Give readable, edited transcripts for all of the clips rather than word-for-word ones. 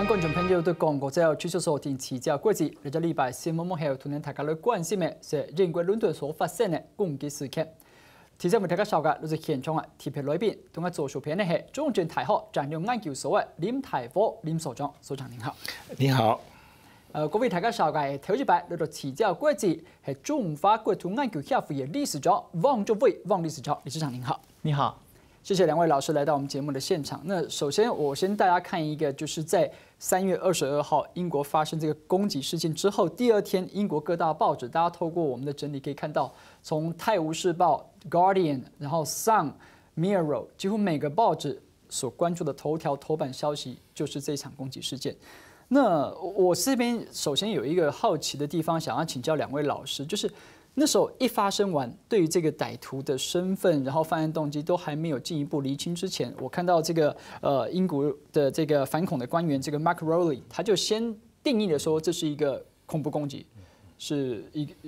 各位觀眾朋友對港國之後繼續收聽遲朝國際，嚟咗禮拜新聞幕後，同大家來關心嘅是英國倫敦所發生嘅攻擊事件。遲朝為大家紹介，就是現場嘅特別來賓，同我做述片嘅係中正大學戰略研究所嘅林泰科林所長，所長您好。你好。各位大家紹介頭一擺嚟到遲朝國際係中華國土研究協會嘅理事長王作偉，王理事長，理事長您好。你好。謝謝兩位老師來到我們節目的現場。那首先，我先大家看一個，就是在3月22號英國發生這個攻擊事件之後，第二天英國各大報紙，大家透過我們的整理可以看到，從《泰晤士報》、Guardian， 然後 Sun、Mirror， 幾乎每個報紙所關注的頭條頭版消息就是這場攻擊事件。那我這邊首先有一個好奇的地方，想要請教兩位老師，就是那時候一發生完，對於這個歹徒的身份，然後犯案動機都還沒有進一步釐清之前，我看到這個英國的這個反恐的官員，這個 Mark Rowley， 他就先定義了說這是一個恐怖攻擊，是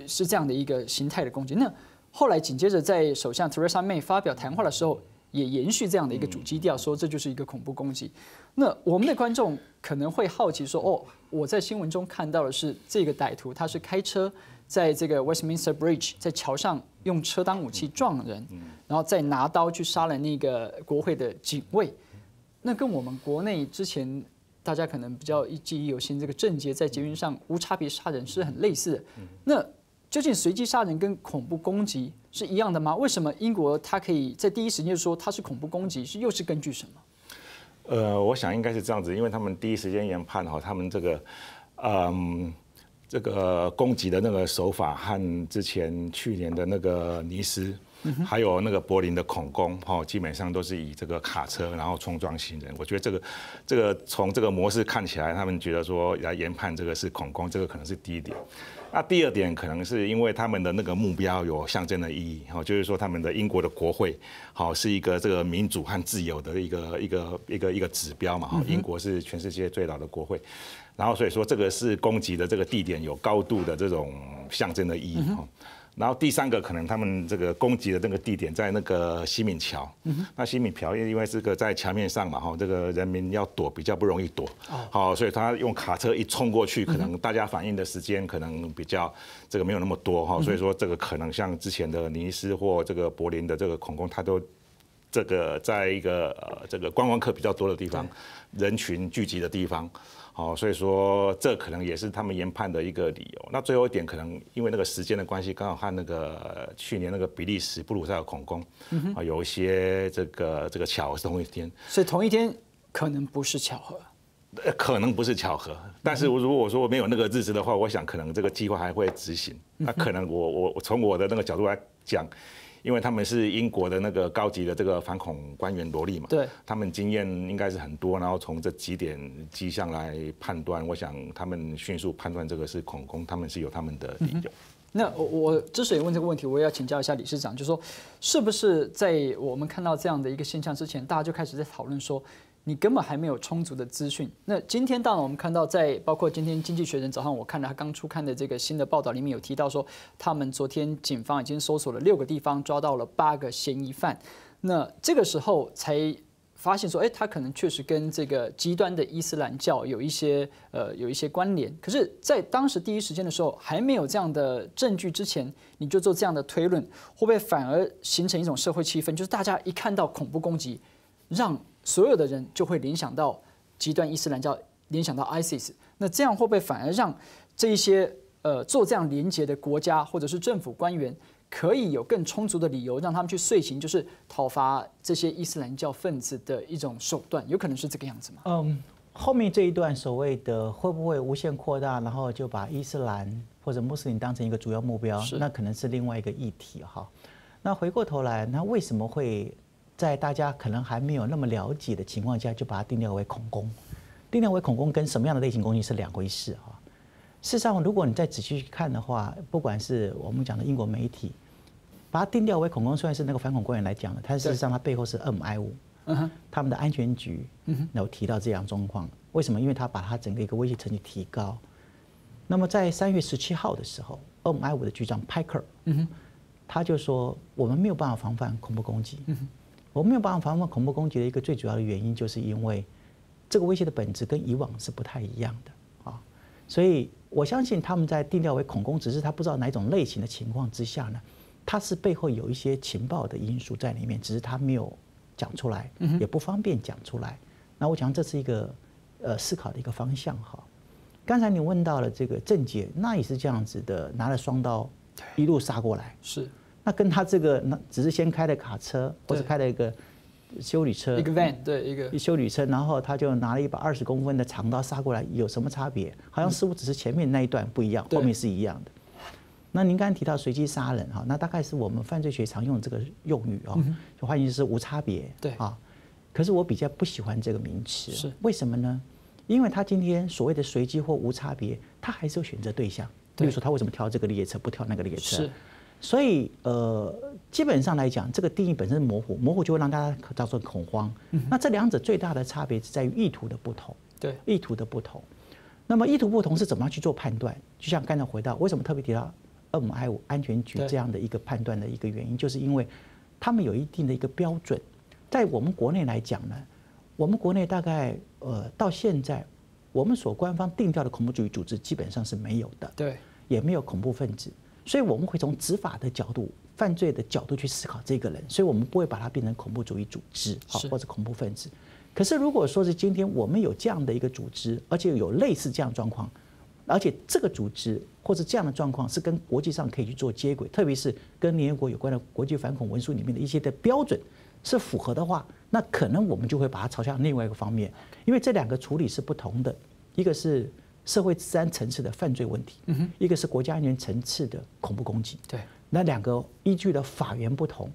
這樣的一個形態的攻擊。那後來緊接着在首相 Theresa May 發表談話的時候，也延續這樣的一個主基調，說這就是一個恐怖攻擊。那我們的觀眾可能會好奇說，哦，我在新聞中看到的是這個歹徒他是開車在這個 Westminster Bridge 在橋上用車當武器撞人，然後再拿刀去殺了那個國會的警衛。那跟我們國內之前大家可能比較記憶猶新，這個鄭捷在捷運上無差別殺人是很類似的。那究竟隨機殺人跟恐怖攻擊是一樣的嗎？為什麼英國它可以在第一時間說它是恐怖攻擊，又是根據什麼？我想應該是這樣子，因為他們第一時間研判哈，他們這個攻擊的那個手法和之前去年的那個尼斯，還有那個柏林的恐攻，基本上都是以這個卡車然後衝撞行人。我覺得這個從這個模式看起來，他們覺得說來研判這個是恐攻，這個可能是第一點。那第二點可能是因為他們的那個目標有象徵的意義，就是說他們的英國的國會，是一個這個民主和自由的一個指標嘛，英國是全世界最老的國會。然後所以說這個是攻擊的這個地點有高度的這種象徵的意義。然後第三個可能他們這個攻擊的那個地點在那個西敏橋。那西敏橋因為這個在牆面上嘛，這個人民要躲比較不容易躲。好，所以他用卡車一衝過去，可能大家反應的時間可能比較這個沒有那麼多哈。所以說這個可能像之前的尼斯或這個柏林的這個恐攻，它都這個在一個這個觀光客比較多的地方，人群聚集的地方。好，所以說這可能也是他們研判的一個理由。那最後一點，可能因為那個時間的關係，剛好和那個去年那個比利時布魯塞爾恐攻，有一些這個巧合是同一天。所以同一天可能不是巧合。可能不是巧合，但是如果說沒有那個日子的話，我想可能這個計劃還會執行。那可能我從我的那個角度來講。因為他們是英國的那個高級的這個反恐官員羅莉嘛，對，他們經驗應該是很多，然後從這幾點跡象來判斷，我想他們迅速判斷這個是恐攻，他們是有他們的理由。那我之所以問這個問題，我也要請教一下理事長，就是說，是不是在我們看到這樣的一個現象之前，大家就開始在討論說，你根本還沒有充足的資訊。那今天當然我們看到，在包括今天《經濟學人》早上我看了他剛出刊的這個新的報道裡面有提到說，他們昨天警方已經搜索了6個地方，抓到了8個嫌疑犯。那這個時候才發現說，他可能確實跟這個極端的伊斯蘭教有一些關聯。可是，在當時第一時間的時候，還沒有這樣的證據之前，你就做這樣的推論，會不會反而形成一種社會氣氛，就是大家一看到恐怖攻擊，讓所有的人就會聯想到極端伊斯蘭教，聯想到 ISIS。那這樣會不會反而讓這一些做這樣連結的國家或者是政府官員，可以有更充足的理由讓他們去遂行，就是討伐這些伊斯蘭教分子的一種手段？有可能是這個樣子嗎？後面這一段所謂的會不會無限擴大，然後就把伊斯蘭或者穆斯林當成一個主要目標，那可能是另外一個議題哈。那回過頭來，那為什麼會在大家可能還沒有那麼了解的情況下，就把它定調為恐攻？定調為恐攻跟什麼樣的類型攻擊是兩回事哈。事實上，如果你再仔細去看的話，不管是我們講的英國媒體，把它定調為恐攻，雖然是那個反恐官員來講的，但事實上它背後是MI5，他們的安全局有提到這樣狀況。為什麼？因為他把它整個一個威脅層級提高。那麼在3月17號的時候，MI5的局長派克，他就說我們沒有辦法防範恐怖攻擊。我們沒有辦法防範恐怖攻擊的一個最主要的原因，就是因為这个威胁的本质跟以往是不太一样的啊。所以我相信他们在定调为恐攻，只是他不知道哪一种类型的情况之下呢，他是背后有一些情报的因素在里面，只是他没有讲出来，也不方便讲出来。那我想这是一个思考的一个方向哈。刚才你问到了这个郑捷，那也是这样子的，拿了双刀一路杀过来，是。那跟他这个那只是先开了卡车，或者开了一个休旅车，一个 van， 对，一个休旅车，然后他就拿了一把20公分的长刀杀过来，有什么差别？好像似乎只是前面那一段不一样，后面是一样的。那您刚才提到随机杀人哈，那大概是我们犯罪学常用的这个用语啊，就换言之是无差别，对啊。可是我比较不喜欢这个名词，是为什么呢？因为他今天所谓的随机或无差别，他还是有选择对象。比如说他为什么挑这个列车，不挑那个列车？是。所以基本上来讲，这个定义本身模糊，模糊就会让大家造成恐慌。那这两者最大的差别是在于意图的不同。对，意图的不同。那么意图不同是怎么样去做判断？就像刚才回到为什么特别提到205安全局这样的一个判断的一个原因，就是因为他们有一定的一个标准。在我们国内来讲呢，我们国内大概到现在，我们所官方定调的恐怖主义组织基本上是没有的，对，也没有恐怖分子，所以我们会从执法的角度、犯罪的角度去思考这个人，所以我们不会把它变成恐怖主义组织或者恐怖分子。可是如果说是今天我们有这样的一个组织，而且有类似这样的状况，而且这个组织或者这样的状况是跟国际上可以去做接轨，特别是跟联合国有关的国际反恐文书里面的一些的标准是符合的话，那可能我们就会把它朝向另外一个方面，因为这两个处理是不同的，一个是社会治安层次的犯罪问题，一个是国家安全层次的恐怖攻击。对，那两个依据的法源不同，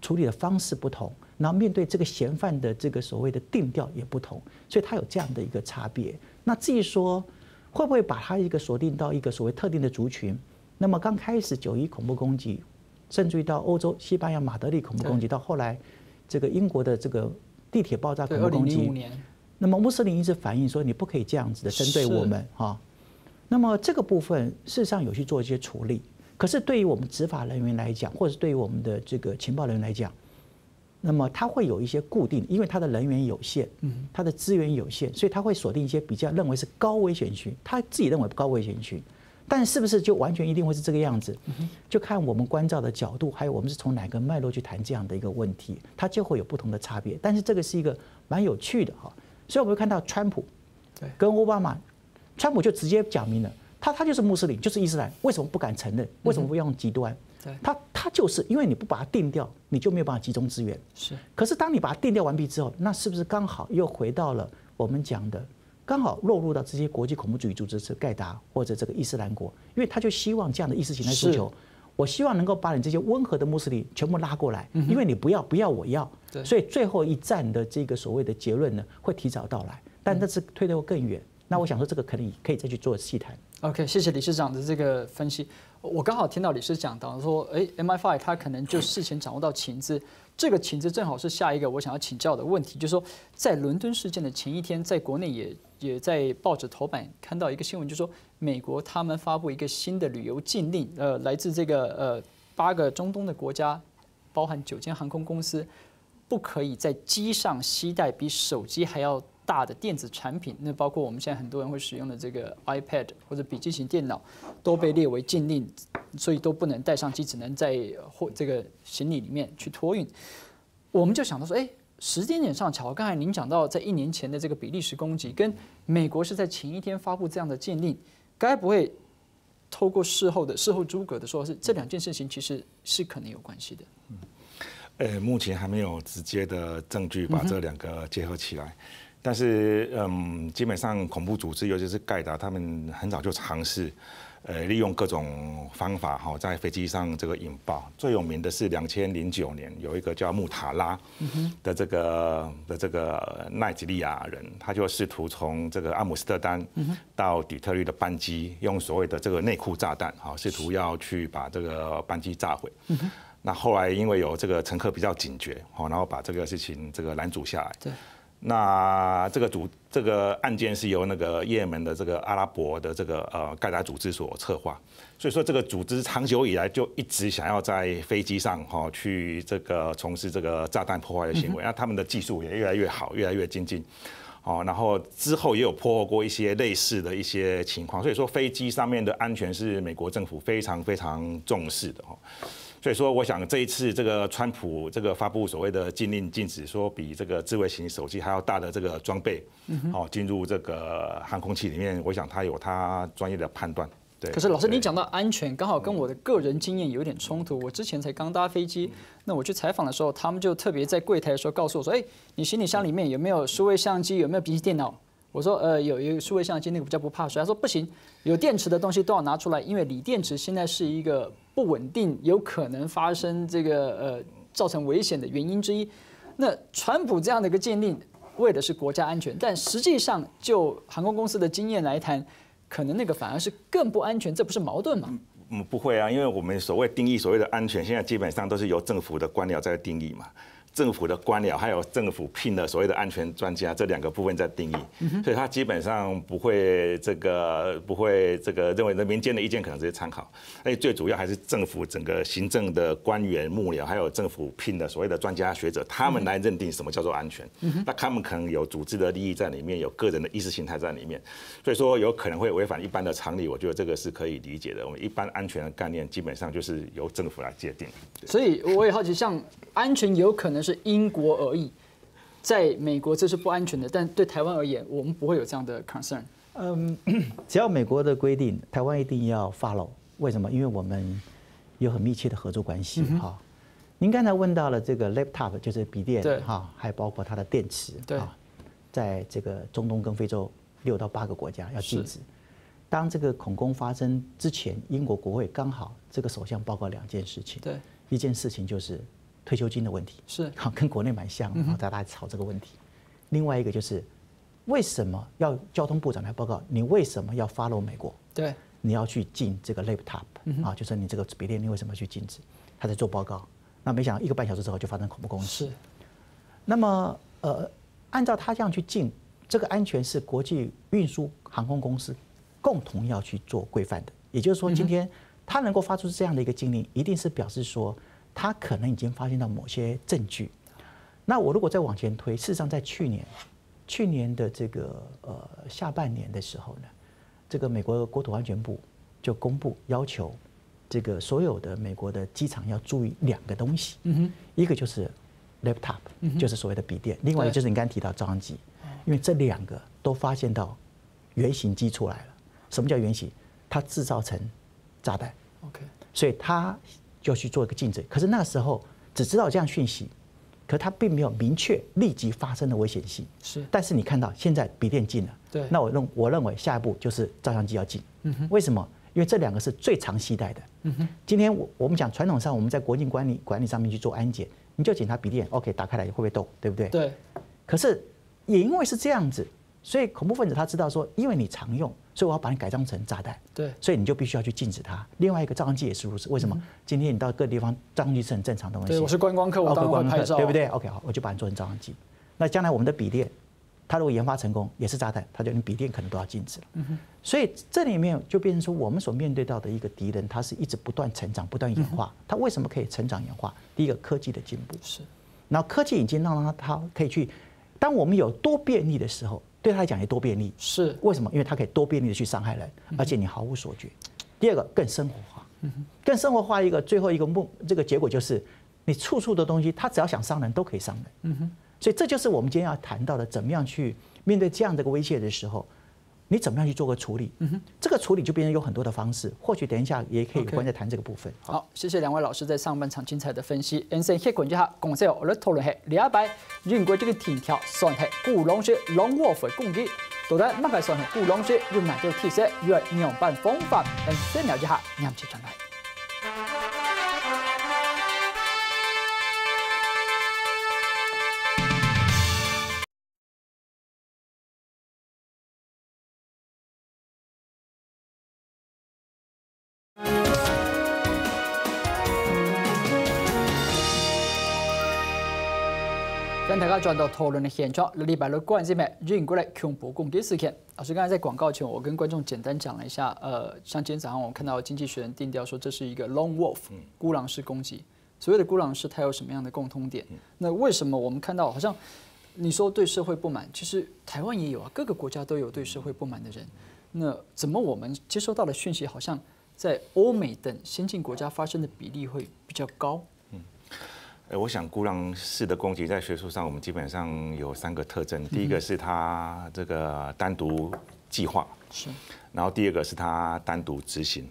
处理的方式不同，然后面对这个嫌犯的这个所谓的定调也不同，所以它有这样的一个差别。那至于说会不会把它一个锁定到一个所谓特定的族群，那么刚开始9·11恐怖攻击，甚至于到欧洲西班牙马德里恐怖攻击，到后来这个英国的这个地铁爆炸恐怖攻击，那么穆斯林一直反映说你不可以这样子的针对我们哈。那么这个部分事实上有去做一些处理，可是对于我们执法人员来讲，或者是对于我们的这个情报人员来讲，那么他会有一些固定，因为他的人员有限，他的资源有限，所以他会锁定一些比较认为是高危险区，他自己认为高危险区。但是不是就完全一定会是这个样子？就看我们关照的角度，还有我们是从哪个脉络去谈这样的一个问题，它就会有不同的差别。但是这个是一个蛮有趣的哈，所以我们会看到川普跟奥巴马，川普就直接讲明了，他就是穆斯林，就是伊斯兰，为什么不敢承认？为什么不用极端？他就是因为你不把它定调，你就没有办法集中资源。是。可是当你把它定调完毕之后，那是不是刚好又回到了我们讲的？刚好落入到这些国际恐怖主义组织，是盖达或者这个伊斯兰国，因为他就希望这样的意识形态诉求，我希望能够把你这些温和的穆斯林全部拉过来，因为你不要我要，所以最后一战的这个所谓的结论呢，会提早到来，但这次推得更远。那我想说，这个可以再去做细谈。OK， 谢谢理事长的这个分析。我刚好听到理事讲到说，MI5 他可能就事前掌握到情资，这个情资正好是下一个我想要请教的问题，就是说，在伦敦事件的前一天，在国内也在报纸头版看到一个新闻，就是说美国他们发布一个新的旅游禁令，来自这个8个中东的国家，包含9间航空公司，不可以在机上携带比手机还要大的电子产品，那包括我们现在很多人会使用的这个 iPad 或者笔记型电脑，都被列为禁令，所以都不能带上机，只能在这个行李里面去托运。我们就想到说，时间点上巧，刚才您讲到在1年前的这个比利时攻击，跟美国是在前一天发布这样的禁令，该不会透过事后诸葛的说，是这2件事情其实是可能有关系的？目前还没有直接的证据把这2个结合起来。但是，基本上恐怖组织，尤其是盖达，他们很早就尝试，利用各种方法哈，在飞机上这个引爆。最有名的是2009年有一个叫穆塔拉的这个奈及利亚人，他就试图从这个阿姆斯特丹到底特律的班机，用所谓的这个内库炸弹哈，试图要去把这个班机炸毁。那后来因为有这个乘客比较警觉，然后把这个事情这个拦阻下来。对。那这个案件是由那个也门的这个阿拉伯的这个盖达组织所策划，所以说这个组织长久以来就一直想要在飞机上去这个从事这个炸弹破坏的行为，那他们的技术也越来越好，越来越精进。然后之后也有破获过一些类似的一些情况，所以说飞机上面的安全是美国政府非常非常重视的。所以说，我想这一次这个川普这个发布所谓的禁令，禁止说比这个智慧型手机还要大的这个装备，进入这个航空器里面，我想他有他专业的判断。对。可是老师，你讲到安全，刚好跟我的个人经验有点冲突。我之前才刚搭飞机，那我去采访的时候，他们就特别在柜台的时候告诉我说：“哎，你行李箱里面有没有数位相机？有没有笔记电脑？”我说：“有一个数位相机，那个比较不怕水。”他说：“不行，有电池的东西都要拿出来，因为锂电池现在是一个不稳定，有可能发生这个造成危险的原因之一。”那川普这样的一个禁令，为的是国家安全，但实际上就航空公司的经验来谈，可能那个反而是更不安全，这不是矛盾吗？不会啊，因为我们所谓定义所谓的安全，现在基本上都是由政府的官僚在定义嘛。政府的官僚还有政府聘的所谓的安全专家这2个部分在定义，所以他基本上不会认为民间的意见可能直接参考，而且最主要还是政府整个行政的官员幕僚，还有政府聘的所谓的专家学者，他们来认定什么叫做安全。那他们可能有组织的利益在里面，有个人的意识形态在里面，所以说有可能会违反一般的常理。我觉得这个是可以理解的。我们一般安全的概念基本上就是由政府来界定。所以我也好奇，像安全有可能是因国而异，在美国这是不安全的，但对台湾而言，我们不会有这样的 concern。只要美国的规定，台湾一定要 follow。为什么？因为我们有很密切的合作关系哈。您刚才问到了这个 laptop， 就是笔电哈，还包括它的电池，对，在这个中东跟非洲6到8个国家要禁止。当这个恐攻发生之前，英国国会刚好这个首相报告2件事情，对，一件事情就是退休金的问题，是好跟国内蛮像，然后大家吵这个问题。另外一个就是为什么要交通部长来报告？你为什么要 follow 美国？对，你要去禁这个 laptop 啊，就是你这个笔电，你为什么去禁止？他在做报告，那没想到1个半小时之后就发生恐怖攻击。是，那么按照他这样去禁，这个安全是国际运输航空公司共同要去做规范的。也就是说，今天他能够发出这样的一个禁令，一定是表示说他可能已经发现到某些证据。那我如果再往前推，事实上在去年的这个下半年的时候呢，这个美国国土安全部就公布要求，这个所有的美国的机场要注意2个东西，一个就是 laptop，就是所谓的笔电，另外一个就是你刚才提到照相机，因为这2个都发现到原型机出来了。什么叫原型？它制造成炸弹 ，OK， 所以他就去做一个禁止。可是那时候只知道这样讯息，可他并没有明确立即发生的危险性。是，但是你看到现在笔电禁了，对，那我认为下一步就是照相机要禁。为什么？因为这2个是最常携带的。今天我们讲传统上我们在国境管理上面去做安检，你就检查笔电 ，OK， 打开来会不会动，对不对？对。可是也因为是这样子，所以恐怖分子他知道说，因为你常用，所以我要把你改装成炸弹。对，所以你就必须要去禁止它。另外一个照相机也是如此。为什么？今天你到各地方，照相机是很正常的东西。对，我是观光客，我当然会拍照，对不对 ？OK， 好，我就把你做成照相机。那将来我们的笔电，它如果研发成功，也是炸弹，它就连笔电可能都要禁止了。所以这里面就变成说，我们所面对到的一个敌人，他是一直不断成长、不断演化。他为什么可以成长演化？第一个，科技的进步是。然后科技已经让他可以去，当我们有多便利的时候，对他来讲也多便利。是为什么？因为他可以多便利的去伤害人，而且你毫无所觉。第二个，更生活化。更生活化最后一个这个结果就是，你处处的东西，他只要想伤人都可以伤人。所以这就是我们今天要谈到的，怎么样去面对这样的一个威胁的时候，你怎么样去做个处理？这个处理就变成有很多的方式，或许等一下也可以有关在谈这个部分。好，谢谢2位老师在上半场精彩的分析。现在结果之下，共识我们讨论係禮拜英國這個天條算係古龍雪 long wolf 嘅攻擊，到底乜嘅算係古龍雪用哪條鐵石與樣板方法？先了解下啱切進來。跟大家转到讨论的现场，礼拜六关心的英国的恐怖攻击事件。老师刚才在广告前，我跟观众简单讲了一下，像今天早上我看到《经济学人》定调说这是一个 lone wolf 孤狼式攻击。所谓的孤狼式，它有什么样的共通点？那为什么我们看到好像你说对社会不满，其实台湾也有啊，各个国家都有对社会不满的人。那怎么我们接收到的讯息，好像在欧美等先进国家发生的比例会比较高？我想孤狼式的攻击在学术上，我们基本上有3个特征。第一个是它这个单独计划，是。然后第二个是它单独执行，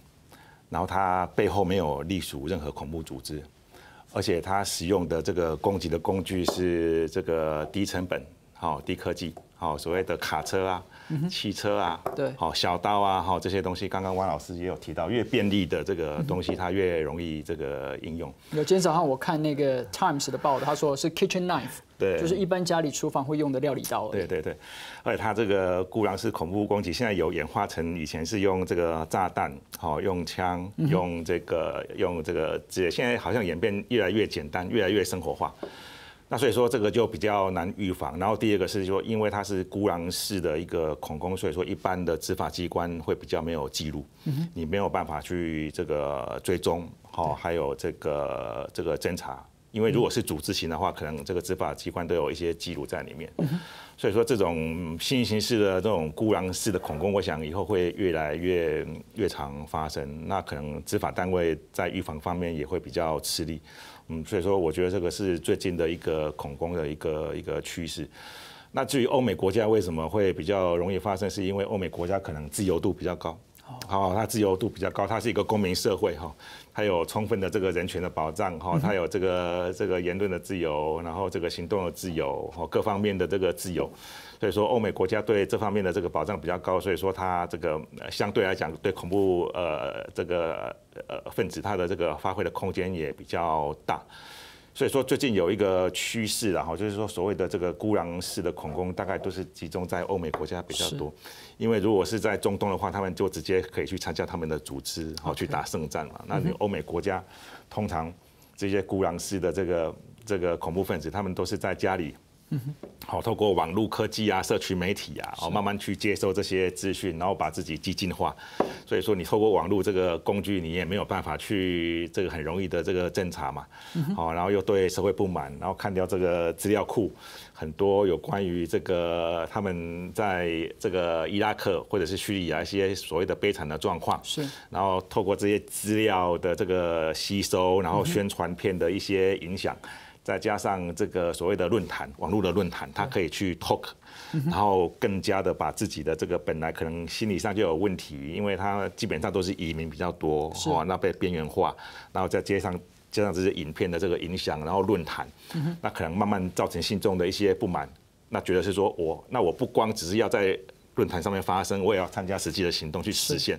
然后它背后没有隶属任何恐怖组织，而且它使用的这个攻击的工具是这个低成本、低科技，所谓的卡车啊、汽车啊，对，小刀啊，这些东西，刚刚汪老师也有提到，越便利的这个东西，它越容易这个应用。今天早上我看那个 Times 的报道，他说是 kitchen knife， 对，就是一般家里厨房会用的料理刀。对，而且它这个孤狼式恐怖攻击，现在有演化成以前是用这个炸弹，用枪，用这个之类，现在好像演变越来越简单，越来越生活化。那所以说这个就比较难预防。然后第二个是说，因为它是孤狼式的一个恐攻，所以说一般的执法机关会比较没有记录，你没有办法去这个追踪，还有这个侦查。因为如果是组织型的话，可能这个执法机关都有一些记录在里面。所以说这种新形式的这种孤狼式的恐攻，我想以后会越来越常发生。那可能执法单位在预防方面也会比较吃力。所以说我觉得这个是最近的一个恐攻的一个趋势。那至于欧美国家为什么会比较容易发生，是因为欧美国家可能自由度比较高。它自由度比较高，它是一个公民社会它有充分的这个人权的保障它有这个言论的自由，然后这个行动的自由各方面的这个自由。所以说欧美国家对这方面的这个保障比较高，所以说它这个相对来讲对恐怖分子它的这个发挥的空间也比较大。所以说最近有一个趋势就是说所谓的这个孤狼式的恐攻，大概都是集中在欧美国家比较多。因为如果是在中东的话，他们就直接可以去参加他们的组织去打圣战嘛。那你欧美国家通常这些孤狼式的这个恐怖分子，他们都是在家里。透过网络科技啊、社群媒体啊，慢慢去接收这些资讯，然后把自己激进化。所以说，你透过网络这个工具，你也没有办法去这个很容易的这个侦查嘛。然后又对社会不满，然后看掉这个资料库，很多有关于这个他们在这个伊拉克或者是叙利亚一些所谓的悲惨的状况。是。然后透过这些资料的这个吸收，然后宣传片的一些影响。再加上这个所谓的论坛，网络的论坛，它可以去 talk， 然后更加的把自己的这个本来可能心理上就有问题，因为它基本上都是移民比较多，那被边缘化，然后再加上这些影片的这个影响，然后论坛，那可能慢慢造成信众的一些不满，那觉得是说我不光只是要在论坛上面发声，我也要参加实际的行动去实现。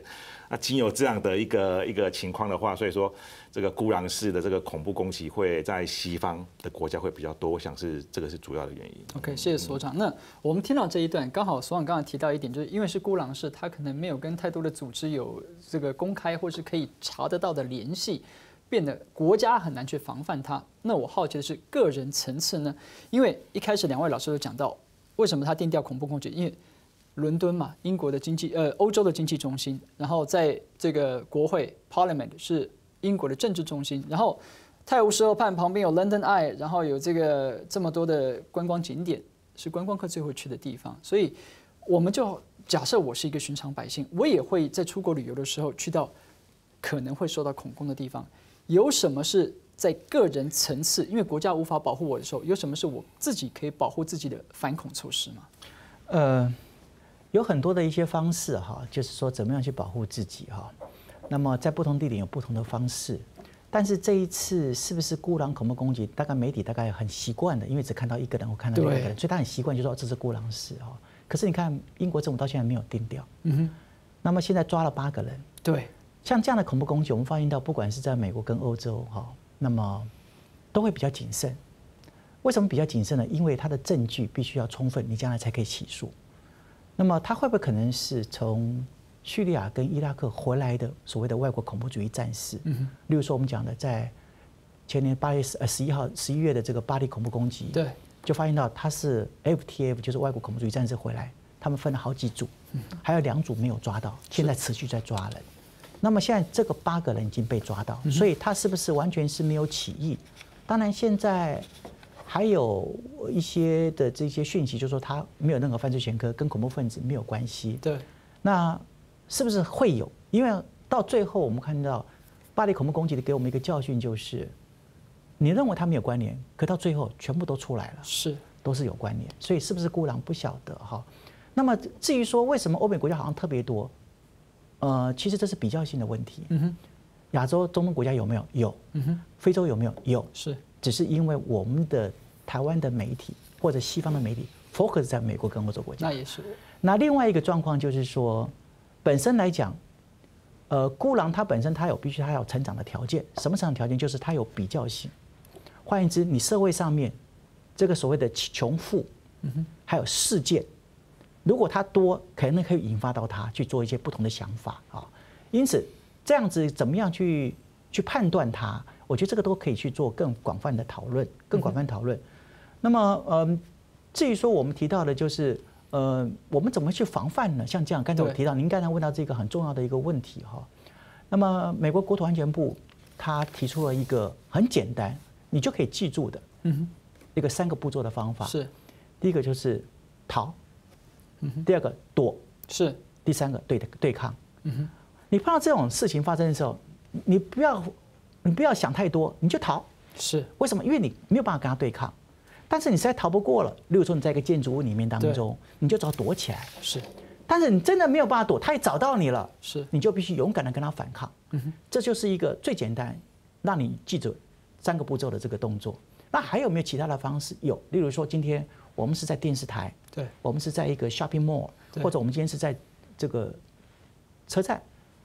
那仅有这样的一个情况的话，所以说这个孤狼式的这个恐怖攻击会在西方的国家会比较多，我想这个是主要的原因。OK， 谢谢所长。那我们听到这一段，刚好所长刚才提到一点，就是因为是孤狼式，他可能没有跟太多的组织有这个公开或是可以查得到的联系，变得国家很难去防范它。那我好奇的是个人层次呢？因为一开始2位老师都讲到，为什么他定调恐怖攻击？因为伦敦嘛，英国的欧洲的经济中心，然后在这个国会 Parliament 是英国的政治中心，然后泰晤士河畔旁边有 London Eye， 然后有这么多的观光景点，是观光客最会去的地方，所以我们就假设我是一个寻常百姓，我也会在出国旅游的时候去到可能会受到恐攻的地方，有什么是在个人层次，因为国家无法保护我的时候，有什么是我自己可以保护自己的反恐措施吗？有很多的一些方式就是说怎么样去保护自己那么在不同地点有不同的方式，但是这一次是不是孤狼恐怖攻击？大概媒体大概很习惯的，因为只看到一个人或看到两个人，所以他很习惯就说这是孤狼式可是你看英国政府到现在没有定调，那么现在抓了8个人，对，像这样的恐怖攻击，我们发现到不管是在美国跟欧洲那么都会比较谨慎。为什么比较谨慎呢？因为它的证据必须要充分，你将来才可以起诉。那么他会不会可能是从叙利亚跟伊拉克回来的所谓的外国恐怖主义战士？例如说我们讲的，在前年11月的这个巴黎恐怖攻击，对，就发现到他是 FTF， 就是外国恐怖主义战士回来，他们分了好几组，还有2组没有抓到，现在持续在抓人。那么现在这个8个人已经被抓到，所以他是不是完全是没有起义？当然现在还有一些的这些讯息，就说他没有任何犯罪前科，跟恐怖分子没有关系。对，那是不是会有？因为到最后我们看到巴黎恐怖攻击的给我们一个教训，就是你认为他没有关联，可到最后全部都出来了，是都是有关联。所以是不是孤狼不晓得哈？那么至于说为什么欧美国家好像特别多，其实这是比较性的问题。亚洲、中东国家有没有？有。非洲有没有？有。是。只是因为我们的台湾的媒体或者西方的媒体 focus 在美国跟欧洲国家。那也是。那另外一个状况就是说，本身来讲，孤狼它本身它必须有成长的条件。什么成长条件？就是它有比较性。换言之，你社会上面这个所谓的穷富，还有事件，如果它多，可能可以引发到他去做一些不同的想法啊。因此，这样子怎么样去判断它？我觉得这个都可以去做更广泛的讨论，那么，至于说我们提到的就是，我们怎么去防范呢？像这样，刚才我提到，您刚才问到这个很重要的一个问题哈。那么，美国国土安全部他提出了一个很简单，你就可以记住的，一个3个步骤的方法。是，第一个就是逃，第二个躲，是，第3个对抗。你碰到这种事情发生的时候，你不要想太多，你就逃。是，为什么？因为你没有办法跟他对抗，但是你实在逃不过了。例如说，你在一个建筑物里面当中，你就只好躲起来。是，但是你真的没有办法躲，他也找到你了，是，你就必须勇敢的跟他反抗。这就是一个最简单，让你记住3个步骤的这个动作。那还有没有其他的方式？有，例如说，今天我们是在电视台，对，我们是在一个 shopping mall， 或者我们今天是在这个车站。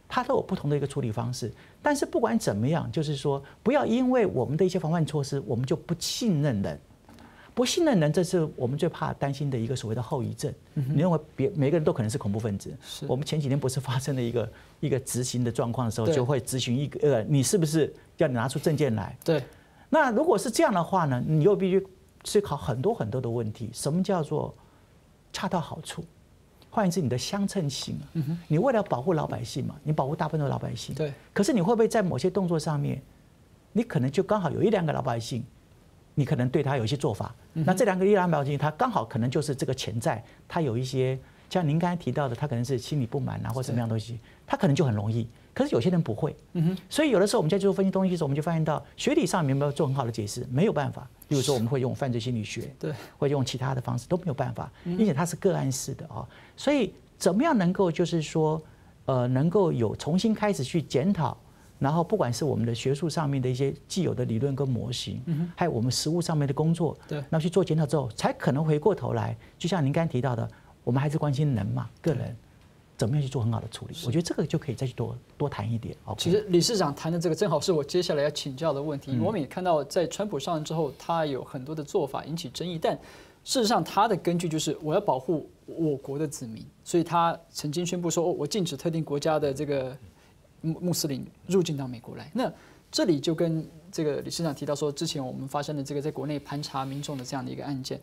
它都有不同的一个处理方式，但是不管怎么样，就是说，不要因为我们的一些防范措施，我们就不信任人。不信任人，这是我们最怕担心的一个所谓的后遗症。你认为每个人都可能是恐怖分子？我们前几天不是发生了一个执行的状况的时候，就会咨询你是不是要你拿出证件来？对。那如果是这样的话呢，你又必须思考很多很多的问题。什么叫做恰到好处？换言之，你的相称性，你为了保护老百姓嘛，你保护大部分的老百姓，对。可是你会不会在某些动作上面，你可能就刚好有1、2个老百姓，你可能对他有一些做法，那这1、2个老百姓，他刚好可能就是这个潜在，他有一些像您刚才提到的，他可能是心理不满啊，或什么样的东西，他可能就很容易。可是有些人不会，所以有的时候我们在做分析东西的时候，我们就发现到学理上面没有做很好的解释，没有办法。例如说，我们会用犯罪心理学，对，会用其他的方式都没有办法，而且它是个案式的啊。所以怎么样能够就是说，能够有重新开始去检讨，然后不管是我们的学术上面的一些既有的理论跟模型，还有我们实务上面的工作，对，那去做检讨之后，才可能回过头来，就像您刚才提到的，我们还是关心人嘛，个人。怎么样去做很好的处理？我觉得这个就可以再去多谈一点。其实理事长谈的这个正好是我接下来要请教的问题。我们也看到，在川普上任之后，他有很多的做法引起争议，但事实上他的根据就是我要保护我国的子民，所以他曾经宣布说，我禁止特定国家的这个穆斯林入境到美国来。那这里就跟这个理事长提到说，之前我们发生的这个在国内盘查民众的这样的一个案件，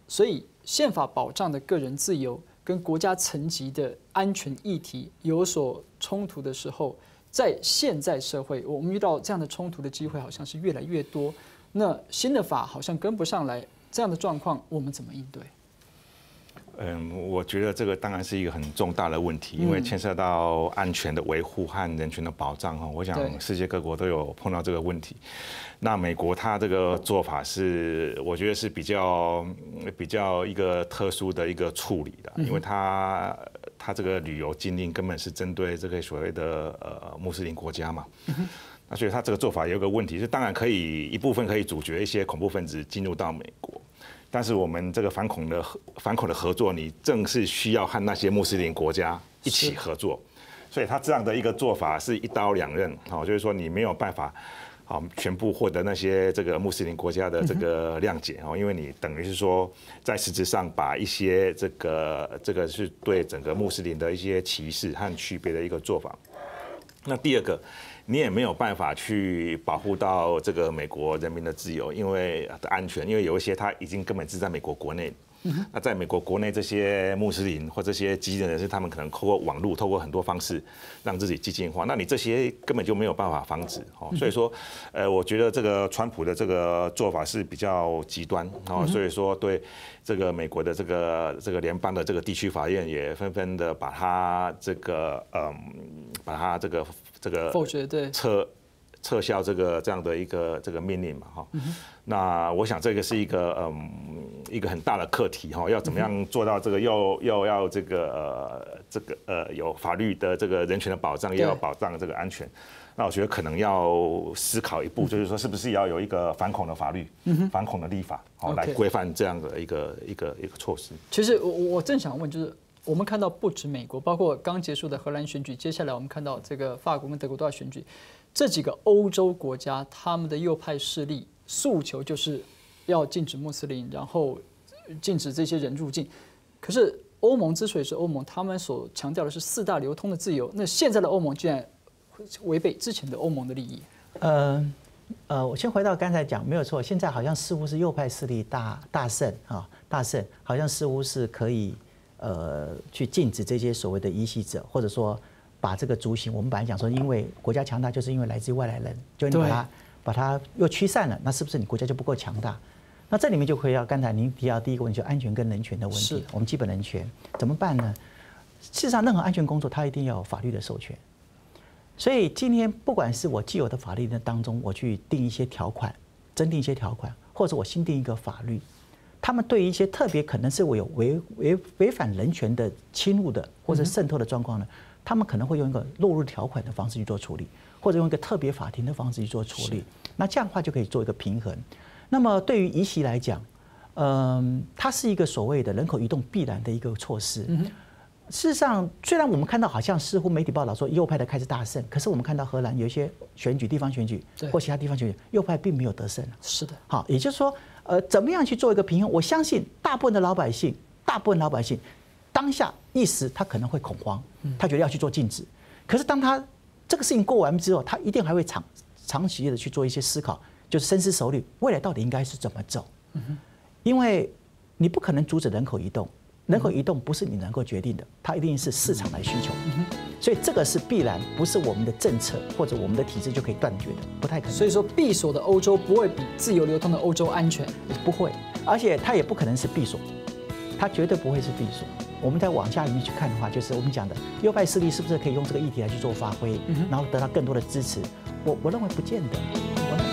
所以宪法保障的个人自由跟国家层级的安全议题有所冲突的时候，在现在社会，我们遇到这样的冲突的机会好像是越来越多。那新的法好像跟不上来，这样的状况我们怎么应对？我觉得这个当然是一个很重大的问题，因为牵涉到安全的维护和人权的保障哈。我想世界各国都有碰到这个问题。那美国它这个做法是，我觉得是比较一个特殊的一个处理的，因为它这个旅游禁令根本是针对这个所谓的穆斯林国家嘛。那所以它这个做法有一个问题，是当然可以一部分可以阻绝一些恐怖分子进入到美国。但是我们这个反恐的合作，你正是需要和那些穆斯林国家一起合作，所以他这样的一个做法是一刀两刃，就是说你没有办法，全部获得那些这个穆斯林国家的这个谅解，因为你等于是说在实质上把一些这个是对整个穆斯林的一些歧视和区别的一个做法。那第二个，你也没有办法去保护到这个美国人民的自由，因为的安全，因为有一些他已经根本是在美国国内，那在美国国内这些穆斯林或这些激进人士，他们可能透过网络，透过很多方式让自己激进化。那你这些根本就没有办法防止哦。所以说，我觉得这个川普的这个做法是比较极端哦。所以说，对这个美国的这个联邦的这个地区法院也纷纷的把他这个否决，对，撤销这样的一个命令嘛哈。那我想这个是一个很大的课题哈，要怎么样做到这个又要有法律的这个人权的保障，又要保障这个安全。那我觉得可能要思考一步，就是说是不是要有一个反恐的法律、反恐的立法，来规范这样的一个措施。其实我正想问，就是我们看到不止美国，包括刚结束的荷兰选举，接下来我们看到这个法国跟德国都要选举，这几个欧洲国家他们的右派势力诉求就是要禁止穆斯林，然后禁止这些人入境。可是欧盟之所以是欧盟，他们所强调的是4大流通的自由，那现在的欧盟竟然违背之前的欧盟的利益。我先回到刚才讲，没有错，现在好像似乎是右派势力大胜啊，大胜，好像似乎是可以去禁止这些所谓的异系者，或者说把这个族群，我们本来讲说，因为国家强大，就是因为来自于外来人，就你把它又驱散了，那是不是你国家就不够强大？那这里面就回到刚才您提到第一个问题，就安全跟人权的问题，我们基本人权怎么办呢？事实上，任何安全工作它一定要有法律的授权。所以今天不管是我既有的法律的当中，我去定一些条款，增订一些条款，或者我新定一个法律，他们对于一些特别可能是我有违反人权的侵入的或者渗透的状况呢，他们可能会用一个落入条款的方式去做处理，或者用一个特别法庭的方式去做处理。那这样的话就可以做一个平衡。那么对于移徙来讲，它是一个所谓的人口移动必然的一个措施。事实上，虽然我们看到好像似乎媒体报道说右派的开始大胜，可是我们看到荷兰有一些选举、地方选举或其他地方选举，右派并没有得胜。是的，好，也就是说，怎么样去做一个平衡？我相信大部分的老百姓当下一时他可能会恐慌，他觉得要去做禁止。可是当他这个事情过完之后，他一定还会长期的去做一些思考，就是深思熟虑，未来到底应该是怎么走？因为你不可能阻止人口移动。人口移动不是你能够决定的，它一定是市场来需求，所以这个是必然，不是我们的政策或者我们的体制就可以断绝的，不太可能。所以说，闭锁的欧洲不会比自由流通的欧洲安全，不会，而且它也不可能是闭锁，它绝对不会是闭锁。我们再往下里面去看的话，就是我们讲的右派势力是不是可以用这个议题来去做发挥，然后得到更多的支持？我认为不见得。